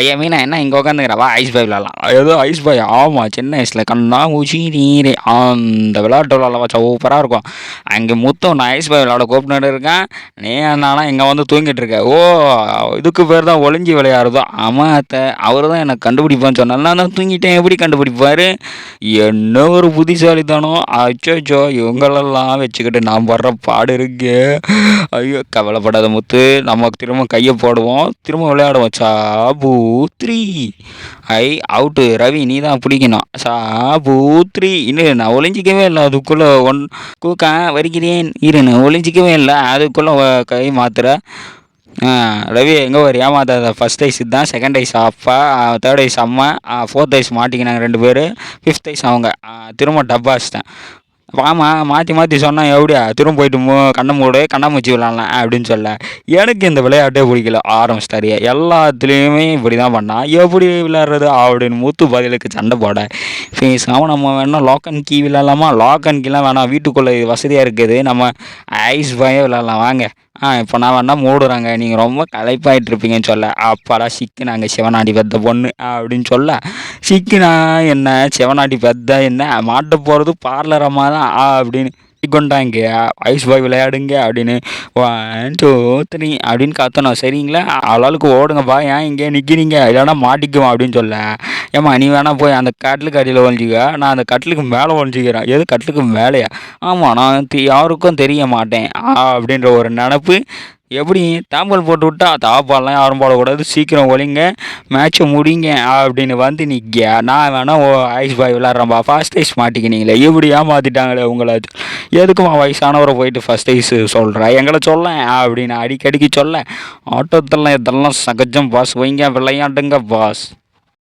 ஐயா மீனா என்ன இங்கே உட்காந்துக்கிறவா ஐஸ் பாய் விளாட்லாம். ஏதோ ஐஸ் பாய் ஆமாம், சின்ன வயசில் கண்ணா மூச்சி நீரே அந்த விளையாட்டு விளாட்லவா சூப்பராக இருக்கும். அங்கே முத்தம் நான் ஐஸ் பாய் விளாட கூப்பிட்டு இருக்கேன். நீ என்னன்னா இங்கே வந்து தூங்கிட்டு இருக்க. ஓ, இதுக்கு பேர் தான் ஒளிஞ்சி விளையாடுதோ. ஆமாம் அத்தை, அவர் தான் எனக்கு கண்டுபிடிப்பான்னு சொன்னார். நான் தான் தூங்கிட்டேன், எப்படி கண்டுபிடிப்பார்? என்ன ஒரு புத்திசாலித்தனம். அச்சோ, இவங்களெல்லாம் வச்சுக்கிட்டு நான் படுற பாடு இருக்கு. ஐயோ, கவலைப்படாத முத்து, நம்ம திரும்ப கையை போடுவோம், திரும்ப விளையாடுவோம். சாபூத்ரி. அவுட்டு ரவி, நீ தான் பிடிக்கணும். சாபூத்ரி. இன்னும் நான் ஒளிஞ்சிக்கவே இல்லை, அதுக்குள்ளே கூக்கா வருகிறேன் இரு, நான் ஒளிஞ்சிக்கவே இல்லை, அதுக்குள்ளே கை மாத்துற. ரவி எங்கே ஒரு ஏமாத்தாத. ஃபஸ்ட் ஐஸ் தான், செகண்ட் ஐஸ் அப்பா, தேர்ட் ஐஸ் அம்மா, ஃபோர்த் ஐஸ் மாட்டிக்கினாங்க 2 பேர், ஃபிஃப்த் ஐஸ் அவங்க. திரும்ப டப்பா வச்சிட்டேன். வாமா, மாற்றி சொன்னால் எப்படியா திரும்ப போயிட்டு கண்ணை மூடு, கண்ணாமூச்சி விளாட்லாம் அப்படின்னு சொல்ல. எனக்கு இந்த விளையாட்டே பிடிக்கல. ஆரம்பிச்சிட்டாரு எல்லாத்துலேயுமே இப்படி தான் பண்ணால் எப்படி விளையாடுறது அப்படின்னு மூத்து பதிலுக்கு சண்டை போட. பேசாமல் நம்ம வேணால் லாக் அண்ட் கீ விளாட்லாமா? லாக் அண்ட் கீலாம் வேணாம், வீட்டுக்குள்ளே வசதியாக இருக்குது, நம்ம ஐஸ் பாயே விளாட்லாம் வாங்க. இப்போ நான் வேணா மூடுறாங்க, நீங்கள் ரொம்ப களைப்பாயிட்டு இருப்பீங்கன்னு சொல்ல. அப்பாடா சிக்கினாங்க சிவனாடி பெத்த பொண்ணு அப்படின்னு சொல்ல. சிக்கினா என்ன, சிவனாடி பெத்த என்ன, மாட்ட போகிறது பார்லர் அம்மா தான் அப்படின்னு கொண்டாங்க. ஐஸ் பாய் விளையாடுங்க அப்படின்னு 1 2 3 அப்படின்னு கத்தணும். சரிங்களா, ஆளாளுக்கு ஓடுங்கப்பா, ஏன் இங்கே நிற்கிறீங்க, இல்லைன்னா மாட்டிக்குவோம் அப்படின்னு சொல்ல. ஏம்மா நீ வேணா போய் அந்த கட்டிலுக்கு அடியில் ஒழிஞ்சிக்க, நான் அந்த கட்டிலுக்கு மேலே ஒழிஞ்சிக்கிறேன். எது கட்டிலுக்கு மேலேயா? ஆமாம், நான் யாருக்கும் தெரிய மாட்டேன் அப்படின்ற ஒரு நினப்பு. எப்படி தாம்பல் போட்டு விட்டா தாப்பாலாம் யாரும் போடக்கூடாது, சீக்கிரம் ஒழிங்க, மேட்ச்சை முடிங்க அப்படின்னு வந்து நிற்க. நான் வேணா ஐஸ் பாய் விளாட்றேன்ப்பா, ஃபர்ஸ்ட் ஐஸ் மாட்டிக்கினீங்களே, இப்படி ஏமாற்றிட்டாங்களே உங்களை. எதுக்குமா வயசானவரை போயிட்டு ஃபர்ஸ்ட் ஐஸ் சொல்கிறேன், எங்களை சொல்ல அப்படின்னு அடிக்கடிக்கு சொல்ல. ஆட்டோத்தெல்லாம் இதெல்லாம் சகஜம் பாஸ், வைங்க விளையாண்டுங்க பாஸ்.